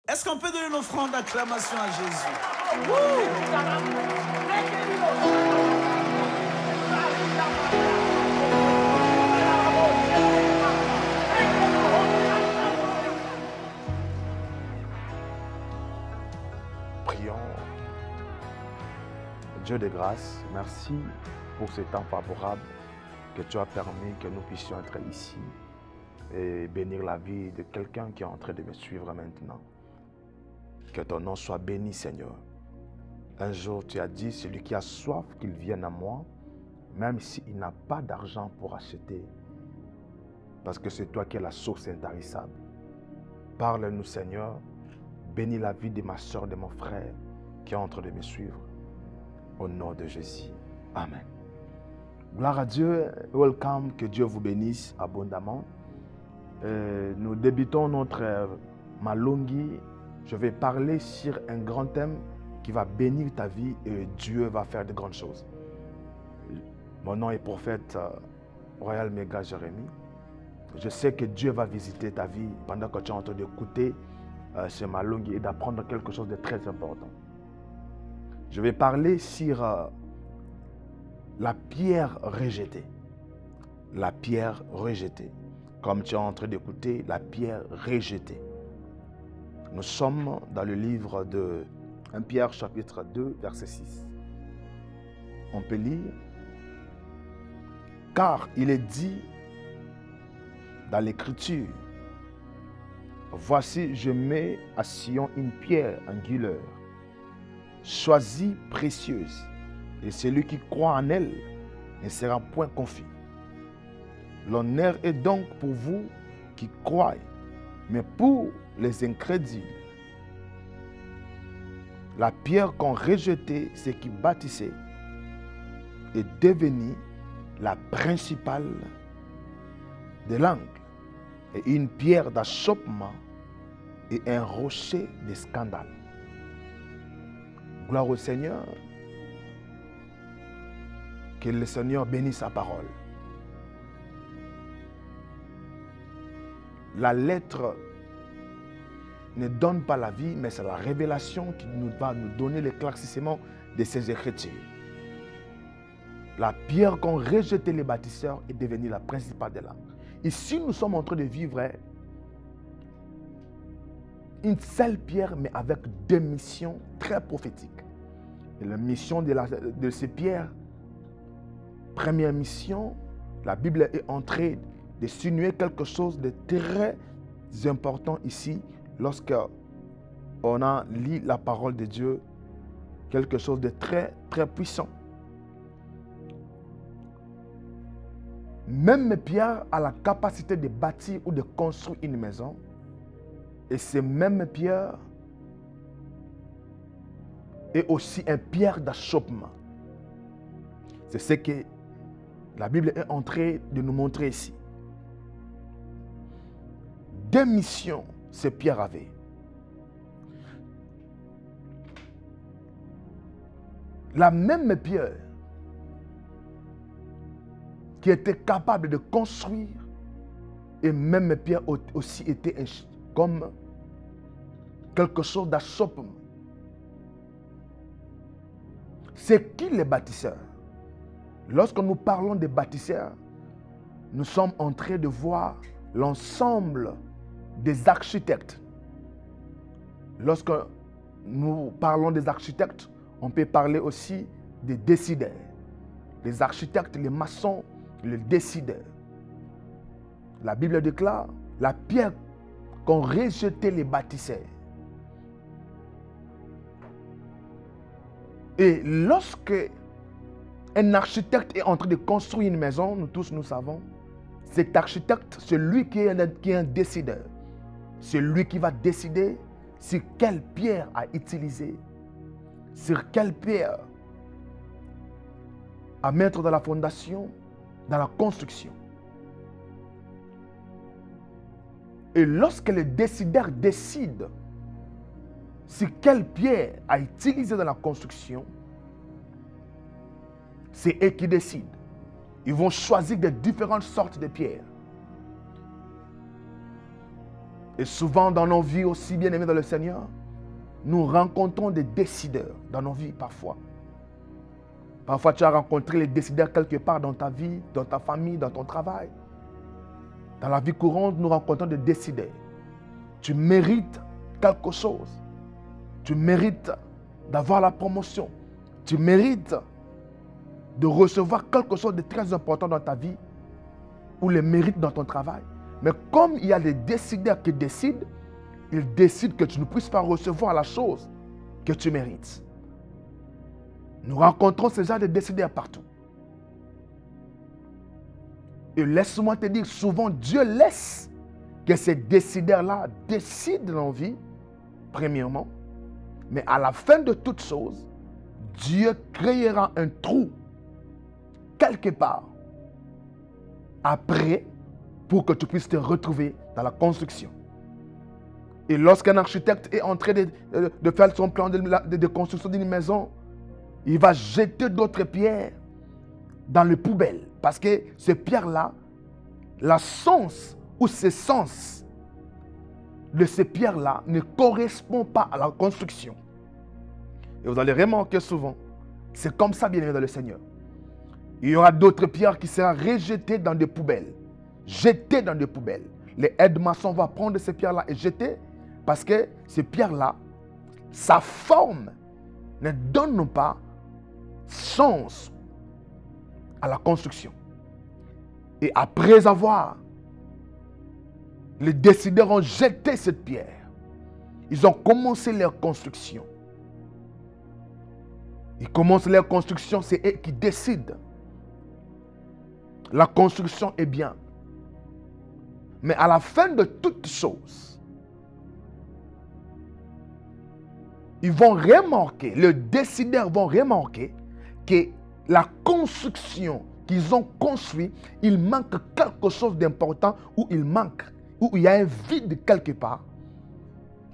Est-ce qu'on peut donner une offrande d'acclamation à Jésus? Prions. Dieu de grâce, merci pour ce temps favorable que tu as permis que nous puissions être ici et bénir la vie de quelqu'un qui est en train de me suivre maintenant. Que ton nom soit béni, Seigneur. Un jour, tu as dit, celui qui a soif, qu'il vienne à moi, même s'il n'a pas d'argent pour acheter, parce que c'est toi qui es la source intarissable. Parle-nous, Seigneur. Bénis la vie de ma soeur, de mon frère qui est en train de me suivre. Au nom de Jésus. Amen. Gloire à Dieu. Welcome. Que Dieu vous bénisse abondamment. Nous débutons notre Malungi. Je vais parler sur un grand thème qui va bénir ta vie et Dieu va faire de grandes choses. Mon nom est prophète Royal Mega Jérémie. Je sais que Dieu va visiter ta vie pendant que tu es en train d'écouter ce Malungi et d'apprendre quelque chose de très important. Je vais parler sur la pierre rejetée. La pierre rejetée. Comme tu es en train d'écouter, la pierre rejetée. Nous sommes dans le livre de 1 Pierre chapitre 2, verset 6. On peut lire. Car il est dit dans l'Écriture, voici, je mets à Sion une pierre angulaire, choisie, précieuse, et celui qui croit en elle ne sera point confus. L'honneur est donc pour vous qui croyez, mais pour les incrédules, la pierre qu'on rejetait, ce qui bâtissait, est devenue la principale de l'angle, et une pierre d'achoppement et un rocher de scandale. Gloire au Seigneur. Que le Seigneur bénisse sa parole. La lettre ne donne pas la vie, mais c'est la révélation qui va nous donner l'éclaircissement de ces Écritures. La pierre qu'ont rejeté les bâtisseurs est devenue la principale de l'angle. Ici, nous sommes en train de vivre une seule pierre, mais avec deux missions très prophétiques. Et la mission de ces pierres, première mission, la Bible est en train de sinuer quelque chose de très important ici, lorsque on a lu la parole de Dieu, quelque chose de très, très puissant. Même Pierre a la capacité de bâtir ou de construire une maison. Et ce même Pierre est aussi un pierre d'achoppement. C'est ce que la Bible est en train de nous montrer ici. Deux missions, ce Pierre avait. La même pierre qui était capable de construire, et même Pierre aussi était comme quelque chose d'achoppement. C'est qui les bâtisseurs? Lorsque nous parlons des bâtisseurs, nous sommes en train de voir l'ensemble des architectes. Lorsque nous parlons des architectes, on peut parler aussi des décideurs. Les architectes, les maçons, les décideurs. La Bible déclare la pierre qu'ont rejeté les bâtisseurs. Et lorsque un architecte est en train de construire une maison, nous tous nous savons, cet architecte, c'est lui qui est un décideur. C'est lui qui va décider sur quelle pierre à utiliser, sur quelle pierre à mettre dans la fondation, dans la construction. Et lorsque le décideur décide sur quelle pierre à utiliser dans la construction, c'est eux qui décident. Ils vont choisir de différentes sortes de pierres. Et souvent dans nos vies aussi, bien aimés dans le Seigneur, nous rencontrons des décideurs dans nos vies parfois. Parfois, tu as rencontré les décideurs quelque part dans ta vie, dans ta famille, dans ton travail. Dans la vie courante, nous rencontrons des décideurs. Tu mérites quelque chose. Tu mérites d'avoir la promotion. Tu mérites de recevoir quelque chose de très important dans ta vie ou les mérites dans ton travail. Mais comme il y a des décideurs qui décident, ils décident que tu ne puisses pas recevoir la chose que tu mérites. Nous rencontrons ce genre de décideurs partout. Et laisse-moi te dire, souvent Dieu laisse que ces décideurs-là décident dans nos vies, premièrement. Mais à la fin de toutes choses, Dieu créera un trou quelque part après pour que tu puisses te retrouver dans la construction. Et lorsqu'un architecte est en train de faire son plan de construction d'une maison, il va jeter d'autres pierres dans les poubelles. Parce que ces pierres-là, la sens ou ces sens de ces pierres-là ne correspond pas à la construction. Et vous allez remarquer souvent, c'est comme ça, bien aimé dans le Seigneur. Il y aura d'autres pierres qui seront rejetées dans des poubelles. Jetées dans des poubelles. Les aides-maçons vont prendre ces pierres-là et jeter parce que ces pierres-là, sa forme ne donne pas sens à la construction. Et après avoir, les décideurs ont jeté cette pierre. Ils ont commencé leur construction. Ils commencent leur construction, c'est eux qui décident. La construction est bien. Mais à la fin de toutes choses, ils vont remarquer, les décideurs vont remarquer que la construction qu'ils ont construite, il manque quelque chose d'important où il y a un vide quelque part,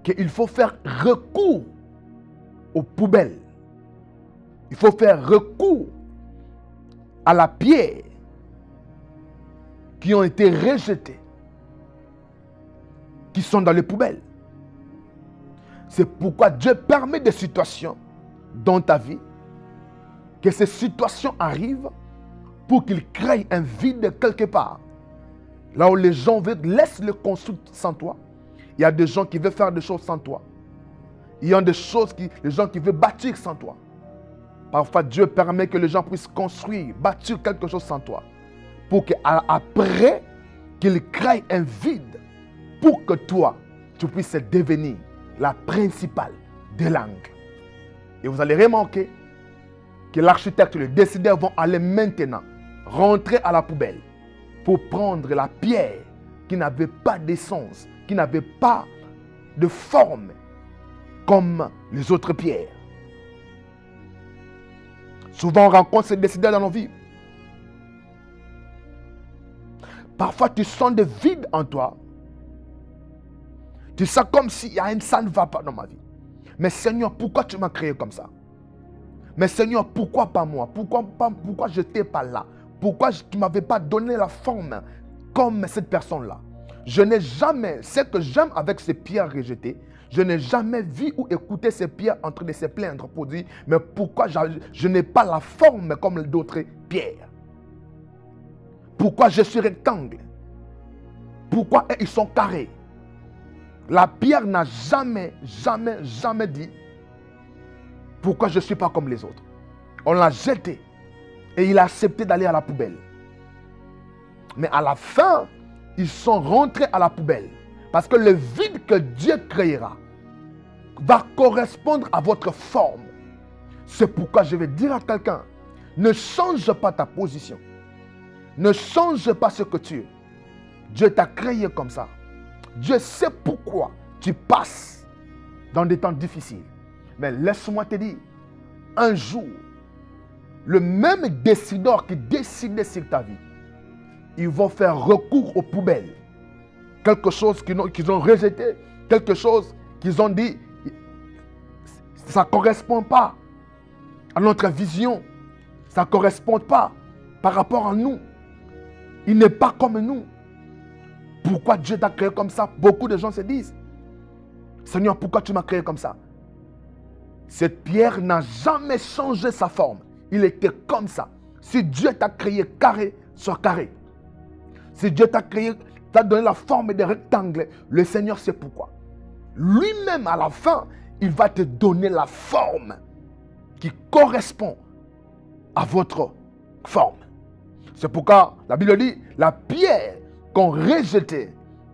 qu'il faut faire recours aux poubelles. Il faut faire recours à la pierre qui ont été rejetées, qui sont dans les poubelles. C'est pourquoi Dieu permet des situations dans ta vie, que ces situations arrivent pour qu'il crée un vide quelque part. Là où les gens veulent, laisse le construire sans toi. Il y a des gens qui veulent faire des choses sans toi. Il y a des choses les gens qui veulent bâtir sans toi. Parfois, Dieu permet que les gens puissent construire, bâtir quelque chose sans toi. Pour qu'après, qu'il crée un vide pour que toi, tu puisses devenir la principale des langues. Et vous allez remarquer que l'architecte et le décideur vont aller maintenant rentrer à la poubelle pour prendre la pierre qui n'avait pas d'essence, qui n'avait pas de forme comme les autres pierres. Souvent, on rencontre ces décideurs dans nos vies. Parfois, tu sens des vides en toi. Tu sens comme s'il y a ça ne va pas dans ma vie. Mais Seigneur, pourquoi tu m'as créé comme ça? Mais Seigneur, pourquoi pas moi? Pourquoi je n'étais pas là? Pourquoi tu ne m'avais pas donné la forme comme cette personne-là? Je n'ai jamais, ce que j'aime avec ces pierres rejetées, je n'ai jamais vu ou écouté ces pierres en train de se plaindre pour dire, mais pourquoi je n'ai pas la forme comme d'autres pierres? Pourquoi je suis rectangle? Pourquoi ils sont carrés? La pierre n'a jamais dit pourquoi je ne suis pas comme les autres. On l'a jeté et il a accepté d'aller à la poubelle. Mais à la fin, ils sont rentrés à la poubelle. Parce que le vide que Dieu créera va correspondre à votre forme. C'est pourquoi je vais dire à quelqu'un, ne change pas ta position. Ne change pas ce que tu es. Dieu t'a créé comme ça. Dieu sait pourquoi tu passes dans des temps difficiles. Mais laisse-moi te dire, un jour, le même décideur qui décidait sur ta vie, ils vont faire recours aux poubelles. Quelque chose qu'ils ont rejeté, quelque chose qu'ils ont dit, ça ne correspond pas à notre vision. Ça ne correspond pas par rapport à nous. Il n'est pas comme nous. Pourquoi Dieu t'a créé comme ça? Beaucoup de gens se disent, Seigneur, pourquoi tu m'as créé comme ça? Cette pierre n'a jamais changé sa forme. Il était comme ça. Si Dieu t'a créé carré, sois carré. Si Dieu t'a créé, t'a donné la forme de rectangle, le Seigneur sait pourquoi. Lui-même, à la fin, il va te donner la forme qui correspond à votre forme. C'est pourquoi la Bible dit, la pierre qu'ont rejetée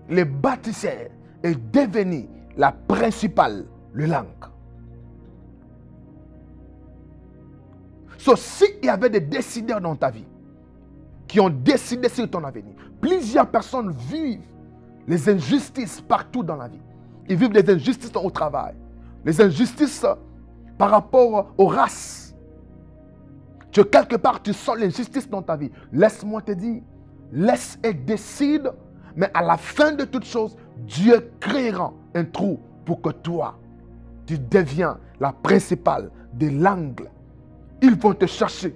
les bâtisseurs est devenue la principale, le langue. So, s'il y avait des décideurs dans ta vie qui ont décidé sur ton avenir, plusieurs personnes vivent les injustices partout dans la vie. Ils vivent les injustices au travail, les injustices par rapport aux races. Quelque part, tu sens l'injustice dans ta vie. Laisse-moi te dire, laisse et décide, mais à la fin de toutes choses, Dieu créera un trou pour que toi, tu deviens la principale de l'angle. Ils vont te chercher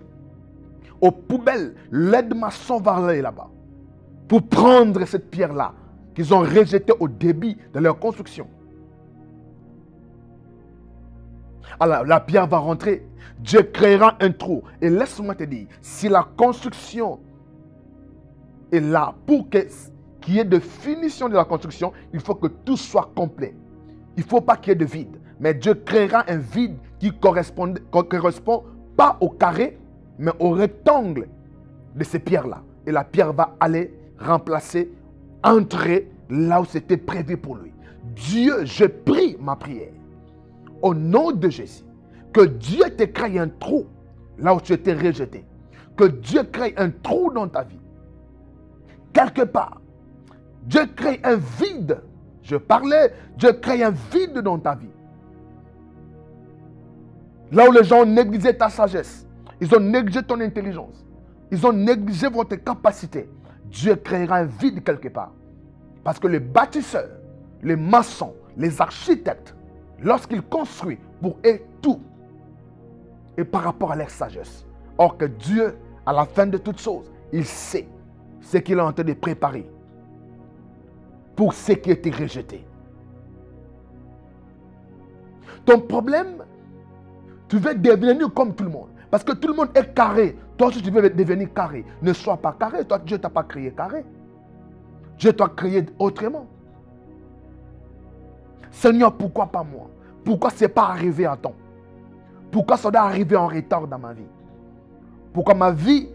aux poubelles. L'aide-maçon va aller là-bas pour prendre cette pierre-là qu'ils ont rejetée au début de leur construction. Alors la pierre va rentrer. Dieu créera un trou. Et laisse-moi te dire, si la construction est là pour qu'il y ait de finition de la construction, il faut que tout soit complet. Il ne faut pas qu'il y ait de vide. Mais Dieu créera un vide qui correspond pas au carré, mais au rectangle de ces pierres-là. Et la pierre va aller remplacer, entrer là où c'était prévu pour lui. Dieu, je prie ma prière. Au nom de Jésus, que Dieu te crée un trou là où tu étais rejeté. Que Dieu crée un trou dans ta vie. Quelque part, Dieu crée un vide. Je parlais, Dieu crée un vide dans ta vie. Là où les gens ont négligé ta sagesse, ils ont négligé ton intelligence, ils ont négligé votre capacité, Dieu créera un vide quelque part. Parce que les bâtisseurs, les maçons, les architectes, lorsqu'ils construisent pour eux tout, et par rapport à leur sagesse. Or que Dieu, à la fin de toutes choses, il sait ce qu'il est en train de préparer pour ceux qui étaient rejetés. Ton problème, tu veux devenir comme tout le monde. Parce que tout le monde est carré. Toi aussi, tu veux devenir carré. Ne sois pas carré. Toi, Dieu ne t'a pas créé carré. Dieu t'a créé autrement. Seigneur, pourquoi pas moi? Pourquoi ce n'est pas arrivé à temps? Pourquoi ça doit arriver en retard dans ma vie? Pourquoi ma vie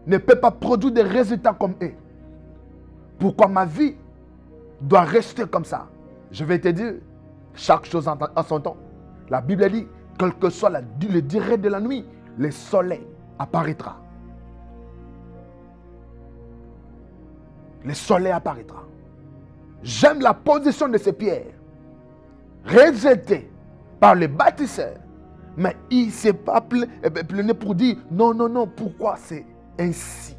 ne peut pas produire des résultats comme eux? Pourquoi ma vie doit rester comme ça? Je vais te dire, chaque chose en son temps. La Bible dit, quelle que soit le durée de la nuit, le soleil apparaîtra. Le soleil apparaîtra. J'aime la position de ces pierres, rejetées par les bâtisseurs. Mais il ne s'est pas plaigné pour dire, non, non, non, pourquoi c'est ainsi?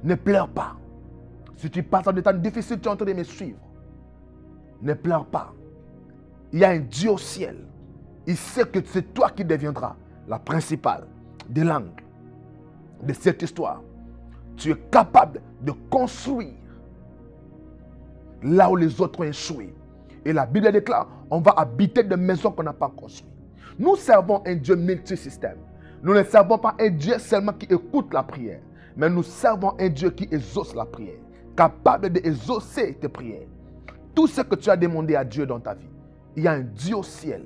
Ne pleure pas. Si tu passes dans des temps difficiles, tu es en train de me suivre. Ne pleure pas. Il y a un Dieu au ciel. Il sait que c'est toi qui deviendras la principale des langues de cette histoire. Tu es capable de construire là où les autres ont échoué. Et la Bible déclare, on va habiter des maisons qu'on n'a pas construites. Nous servons un Dieu multisystème. Nous ne servons pas un Dieu seulement qui écoute la prière, mais nous servons un Dieu qui exauce la prière, capable d'exaucer tes prières. Tout ce que tu as demandé à Dieu dans ta vie, il y a un Dieu au ciel.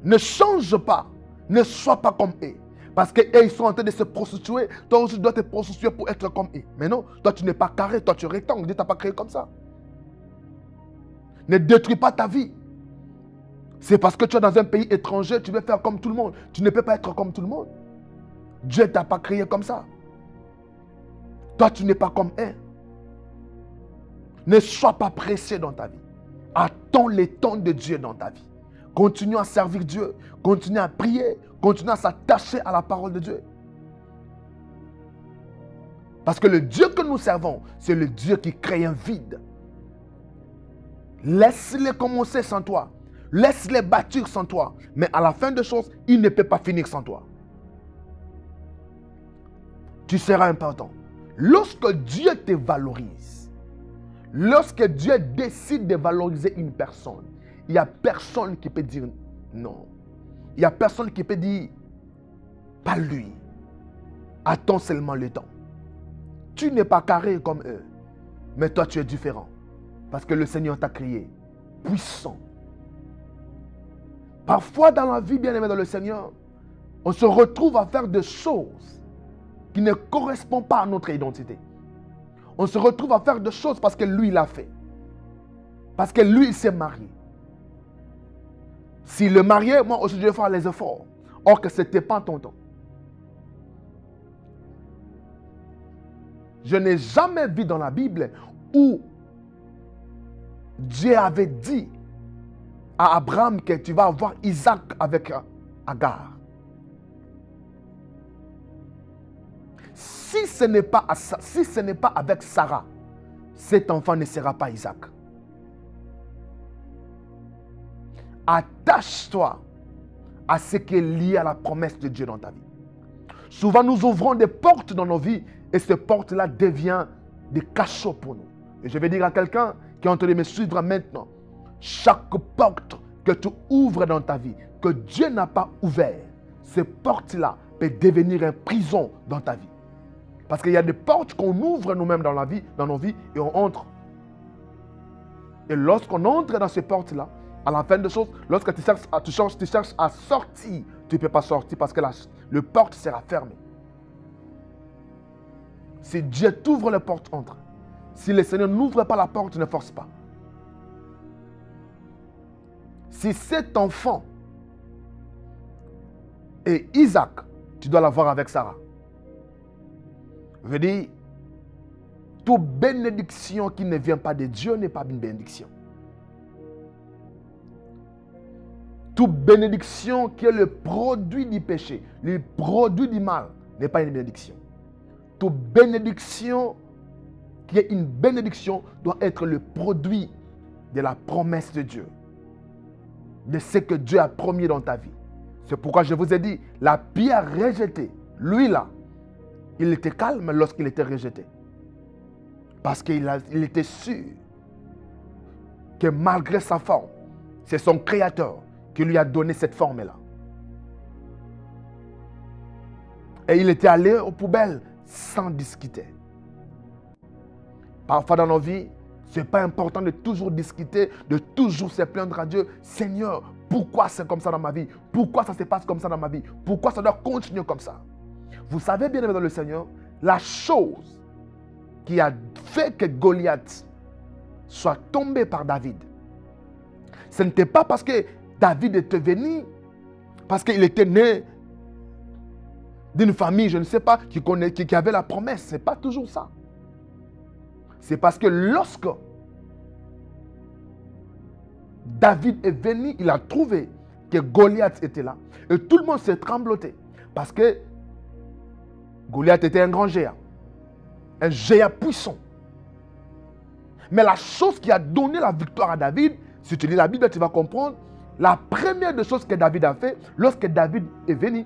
Ne change pas, ne sois pas comme eux. Parce qu'ils sont en train de se prostituer, toi aussi tu dois te prostituer pour être comme eux. Mais non, toi tu n'es pas carré, toi tu es rectangle, Dieu ne t'a pas créé comme ça. Ne détruis pas ta vie. C'est parce que tu es dans un pays étranger, tu veux faire comme tout le monde. Tu ne peux pas être comme tout le monde. Dieu ne t'a pas créé comme ça. Toi, tu n'es pas comme eux. Ne sois pas pressé dans ta vie. Attends les temps de Dieu dans ta vie. Continue à servir Dieu. Continue à prier. Continue à s'attacher à la parole de Dieu. Parce que le Dieu que nous servons, c'est le Dieu qui crée un vide. Laisse-les commencer sans toi. Laisse-les bâtir sans toi. Mais à la fin des choses, il ne peut pas finir sans toi. Tu seras important. Lorsque Dieu te valorise, lorsque Dieu décide de valoriser une personne, il n'y a personne qui peut dire non. Il n'y a personne qui peut dire pas lui. Attends seulement le temps. Tu n'es pas carré comme eux, mais toi tu es différent. Parce que le Seigneur t'a créé puissant. Parfois dans la vie, bien-aimé dans le Seigneur, on se retrouve à faire des choses qui ne correspondent pas à notre identité. On se retrouve à faire des choses parce que lui, il l'a fait. Parce que lui, il s'est marié. S'il est marié, moi aussi, je vais faire les efforts. Or que ce n'était pas ton temps. Je n'ai jamais vu dans la Bible où Dieu avait dit à Abraham que tu vas avoir Isaac avec Agar. Si ce n'est pas avec Sarah, cet enfant ne sera pas Isaac. Attache-toi à ce qui est lié à la promesse de Dieu dans ta vie. Souvent, nous ouvrons des portes dans nos vies et ces portes-là deviennent des cachots pour nous. Et je vais dire à quelqu'un qui est en train de me suivre maintenant, chaque porte que tu ouvres dans ta vie, que Dieu n'a pas ouvert, ces portes-là peuvent devenir une prison dans ta vie. Parce qu'il y a des portes qu'on ouvre nous-mêmes dans la vie, dans nos vies, et on entre. Et lorsqu'on entre dans ces portes-là, à la fin des choses, lorsque tu cherches à sortir, tu ne peux pas sortir parce que le porte sera fermée. Si Dieu t'ouvre la porte, entre. Si le Seigneur n'ouvre pas la porte, ne force pas. Si cet enfant est Isaac, tu dois l'avoir avec Sarah. Je veux dire, toute bénédiction qui ne vient pas de Dieu n'est pas une bénédiction. Toute bénédiction qui est le produit du péché, le produit du mal, n'est pas une bénédiction. Toute bénédiction qui est une bénédiction doit être le produit de la promesse de Dieu, de ce que Dieu a promis dans ta vie. C'est pourquoi je vous ai dit, la pierre rejetée, lui là, il était calme lorsqu'il était rejeté. Parce qu'il était sûr que malgré sa forme, c'est son Créateur qui lui a donné cette forme-là. Et il était allé aux poubelles sans discuter. Parfois dans nos vies, ce n'est pas important de toujours discuter, de toujours se plaindre à Dieu. Seigneur, pourquoi c'est comme ça dans ma vie? Pourquoi ça se passe comme ça dans ma vie? Pourquoi ça doit continuer comme ça? Vous savez bien aimé dans le Seigneur, la chose qui a fait que Goliath soit tombé par David, ce n'était pas parce que David était venu, parce qu'il était né d'une famille, je ne sais pas, qui avait la promesse. Ce n'est pas toujours ça. C'est parce que lorsque David est venu, il a trouvé que Goliath était là. Et tout le monde s'est trembloté. Parce que Goliath était un grand géant. Un géant puissant. Mais la chose qui a donné la victoire à David, si tu lis la Bible, tu vas comprendre, la première des choses que David a fait, lorsque David est venu,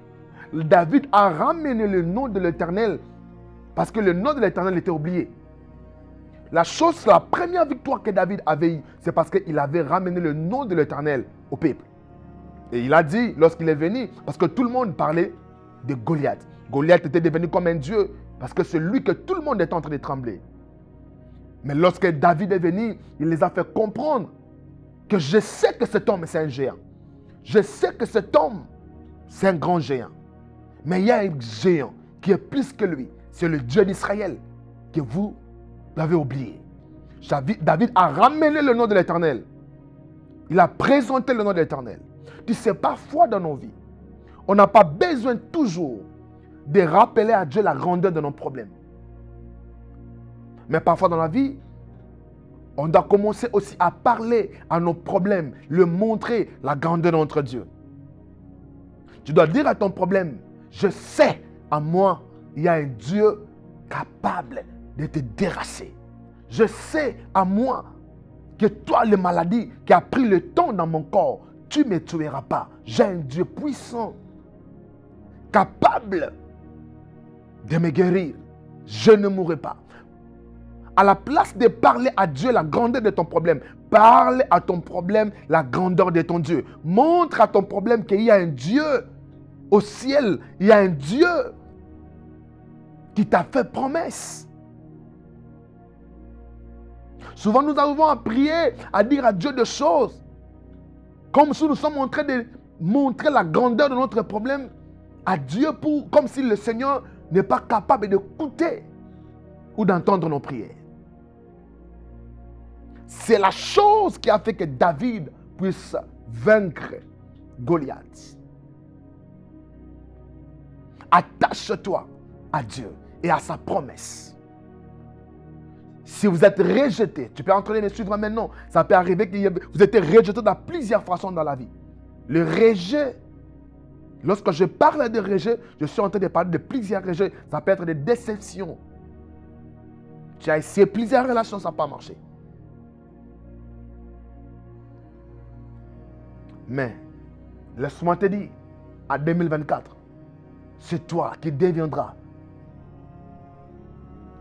David a ramené le nom de l'Éternel. Parce que le nom de l'Éternel était oublié. La première victoire que David avait eue, c'est parce qu'il avait ramené le nom de l'Éternel au peuple. Et il a dit, lorsqu'il est venu, parce que tout le monde parlait de Goliath. Goliath était devenu comme un dieu, parce que c'est lui que tout le monde était en train de trembler. Mais lorsque David est venu, il les a fait comprendre que je sais que cet homme, c'est un géant. Je sais que cet homme, c'est un grand géant. Mais il y a un géant qui est plus que lui. C'est le Dieu d'Israël que vous l'avez oublié. David a ramené le nom de l'Éternel. Il a présenté le nom de l'Éternel. Tu sais, parfois dans nos vies, on n'a pas besoin toujours de rappeler à Dieu la grandeur de nos problèmes. Mais parfois dans la vie, on doit commencer aussi à parler à nos problèmes, leur montrer la grandeur de notre Dieu. Tu dois dire à ton problème, je sais, en moi, il y a un Dieu capable de te déracer. Je sais à moi que toi, les maladies qui a pris le temps dans mon corps, tu ne me tueras pas. J'ai un Dieu puissant, capable de me guérir. je ne mourrai pas. À la place de parler à Dieu la grandeur de ton problème, parle à ton problème la grandeur de ton Dieu. Montre à ton problème qu'il y a un Dieu au ciel. Il y a un Dieu qui t'a fait promesse. Souvent, nous arrivons à prier, à dire à Dieu des choses, comme si nous sommes en train de montrer la grandeur de notre problème à Dieu, comme si le Seigneur n'est pas capable d'écouter ou d'entendre nos prières. C'est la chose qui a fait que David puisse vaincre Goliath. Attache-toi à Dieu et à sa promesse. Si vous êtes rejeté, tu peux entrer me suivre maintenant. Ça peut arriver que vous êtes rejeté de plusieurs façons dans la vie. Le rejet, lorsque je parle de rejet, je suis en train de parler de plusieurs rejets. Ça peut être des déceptions. Tu as essayé plusieurs relations, ça n'a pas marché. Mais, laisse-moi te dire, en 2024, c'est toi qui deviendras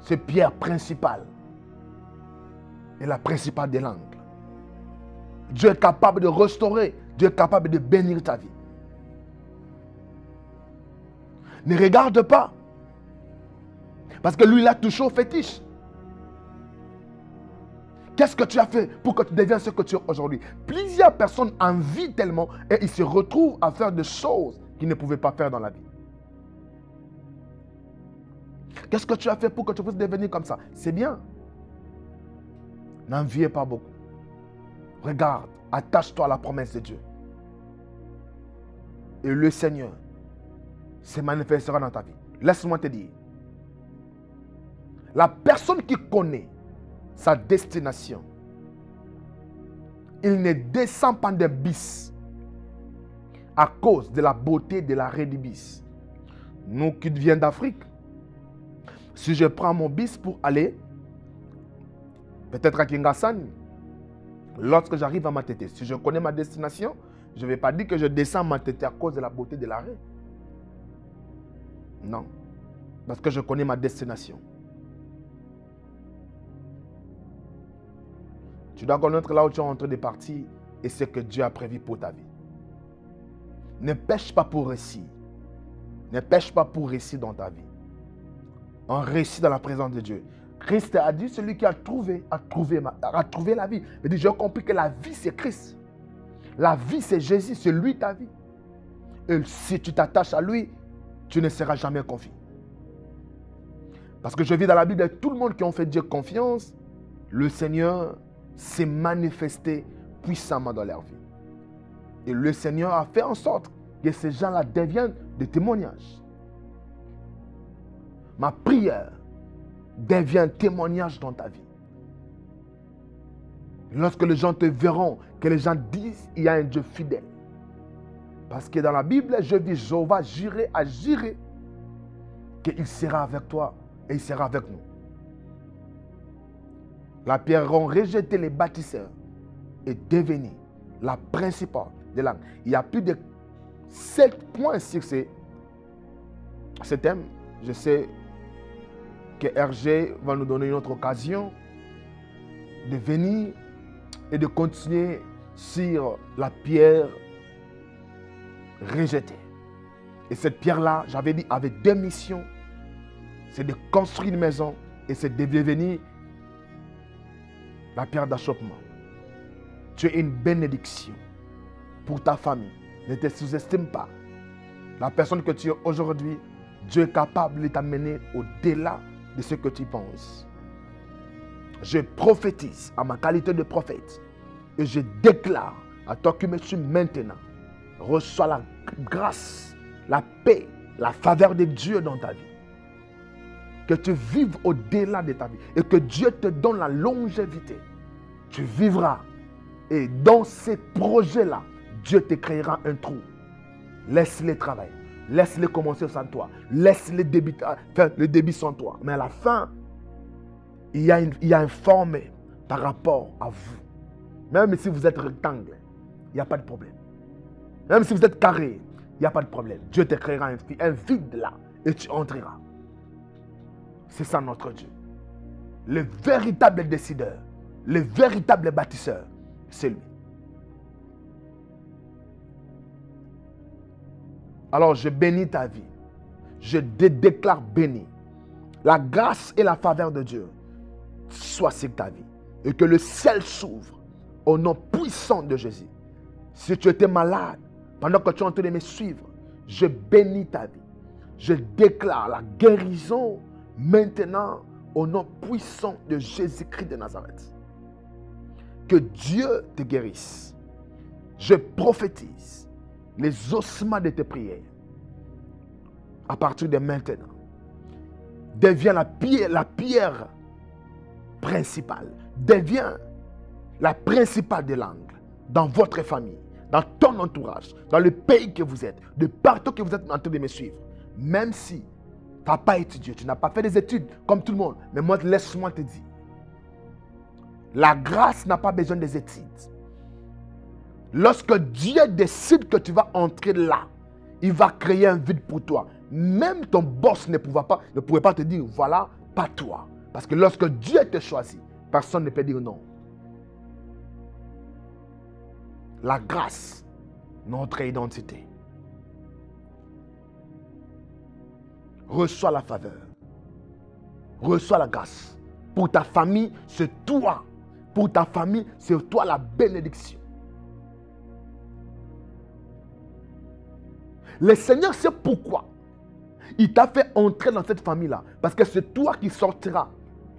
ce pierre principale et la principale des langues. Dieu est capable de restaurer, Dieu est capable de bénir ta vie. Ne regarde pas, parce que lui, il a touché au fétiche. Qu'est-ce que tu as fait pour que tu deviennes ce que tu es aujourd'hui? Plusieurs personnes envient tellement et ils se retrouvent à faire des choses qu'ils ne pouvaient pas faire dans la vie. Qu'est-ce que tu as fait pour que tu puisses devenir comme ça? C'est bien. N'enviez pas beaucoup. Regarde, attache-toi à la promesse de Dieu. Et le Seigneur se manifestera dans ta vie. Laisse-moi te dire. La personne qui connaît sa destination, il ne descend pas d'un bis à cause de la beauté de l'arrêt du bis. Nous qui viens d'Afrique, si je prends mon bis pour aller peut-être à Kingasani, lorsque j'arrive à Matete, si je connais ma destination, je ne vais pas dire que je descends à Matete à cause de la beauté de l'arrêt. Non, parce que je connais ma destination. Tu dois connaître là où tu es en train de partir et ce que Dieu a prévu pour ta vie. Ne pêche pas pour réussir. Ne pêche pas pour réussir dans ta vie. On réussit dans la présence de Dieu. Christ a dit, celui qui a trouvé la vie. Il dit, j'ai compris que la vie c'est Christ. La vie c'est Jésus, c'est lui ta vie. Et si tu t'attaches à lui, tu ne seras jamais confié. Parce que je vis dans la Bible, tout le monde qui ont fait Dieu confiance, le Seigneur s'est manifesté puissamment dans leur vie. Et le Seigneur a fait en sorte que ces gens-là deviennent des témoignages. Ma prière devient témoignage dans ta vie. Lorsque les gens te verront, que les gens disent il y a un Dieu fidèle. Parce que dans la Bible, je dis Jéhovah jurer à jurer qu'il sera avec toi et il sera avec nous. La pierre ont rejeté les bâtisseurs et devenu la principale des langues. Il y a plus de 7 points sur ce thème. Je sais que RG va nous donner une autre occasion de venir et de continuer sur la pierre rejetée. Et cette pierre-là, j'avais dit, avait 2 missions. C'est de construire une maison et c'est de devenir la pierre d'achoppement. Tu es une bénédiction pour ta famille. Ne te sous-estime pas. La personne que tu es aujourd'hui, Dieu est capable de t'amener au-delà de ce que tu penses. Je prophétise à ma qualité de prophète et je déclare à toi qui me suis maintenant, reçois la grâce, la paix, la faveur de Dieu dans ta vie. Que tu vives au-delà de ta vie et que Dieu te donne la longévité. Tu vivras et dans ces projets-là, Dieu te créera un trou. Laisse-les travailler. Laisse-les commencer sans toi. Laisse-les faire le début sans toi. Mais à la fin, il y a un formé par rapport à vous. Même si vous êtes rectangle, il n'y a pas de problème. Même si vous êtes carré, il n'y a pas de problème. Dieu te créera un vide là et tu entreras. C'est ça notre Dieu. Le véritable décideur, le véritable bâtisseur, c'est lui. Alors je bénis ta vie. Je te déclare béni. La grâce et la faveur de Dieu soient sur ta vie. Et que le ciel s'ouvre au nom puissant de Jésus. Si tu étais malade, pendant que tu es en train de me suivre, je bénis ta vie. Je déclare la guérison maintenant au nom puissant de Jésus-Christ de Nazareth. Que Dieu te guérisse. Je prophétise les ossements de tes prières. À partir de maintenant, devient la pierre principale. Devient la principale de l'angle dans votre famille, dans ton entourage, dans le pays que vous êtes, de partout que vous êtes en train de me suivre. Même si tu n'as pas étudié, tu n'as pas fait des études comme tout le monde. Mais moi, laisse-moi te dire. La grâce n'a pas besoin des études. Lorsque Dieu décide que tu vas entrer là, il va créer un vide pour toi. Même ton boss ne pourrait pas te dire, voilà, pas toi. Parce que lorsque Dieu te choisit, personne ne peut dire non. La grâce, notre identité. Reçois la faveur. Reçois la grâce. Pour ta famille, c'est toi. Pour ta famille, c'est toi la bénédiction. Le Seigneur sait pourquoi il t'a fait entrer dans cette famille-là. Parce que c'est toi qui sortiras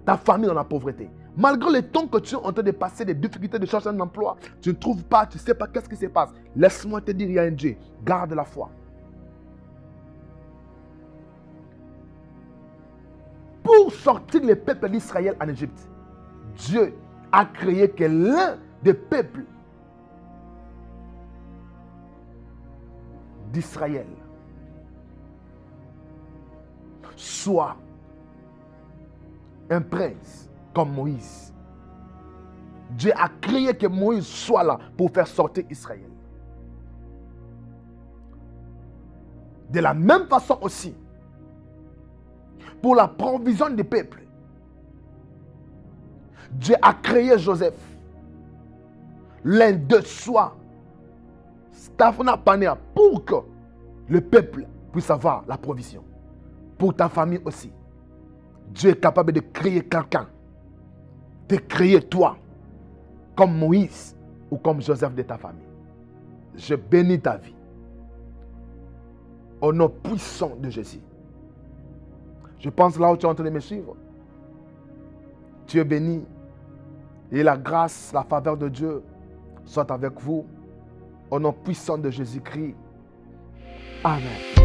ta famille dans la pauvreté. Malgré le temps que tu es en train de passer, des difficultés de chercher un emploi, tu ne trouves pas, tu ne sais pas qu'est-ce qui se passe. Laisse-moi te dire, il y a un Dieu. Garde la foi. Pour sortir le peuple d'Israël en Égypte, Dieu a créé que l'un des peuples d'Israël soit un prince comme Moïse. Dieu a créé que Moïse soit là pour faire sortir Israël. De la même façon aussi, pour la provision des peuples, Dieu a créé Joseph. L'un d'eux soit Stafana Panea pour que le peuple puisse avoir la provision. Pour ta famille aussi. Dieu est capable de créer quelqu'un. De créer toi. Comme Moïse ou comme Joseph de ta famille. Je bénis ta vie. Au nom puissant de Jésus. Je pense là où tu es en train de me suivre. Tu es béni. Et la grâce, la faveur de Dieu soit avec vous. Au nom puissant de Jésus-Christ. Amen.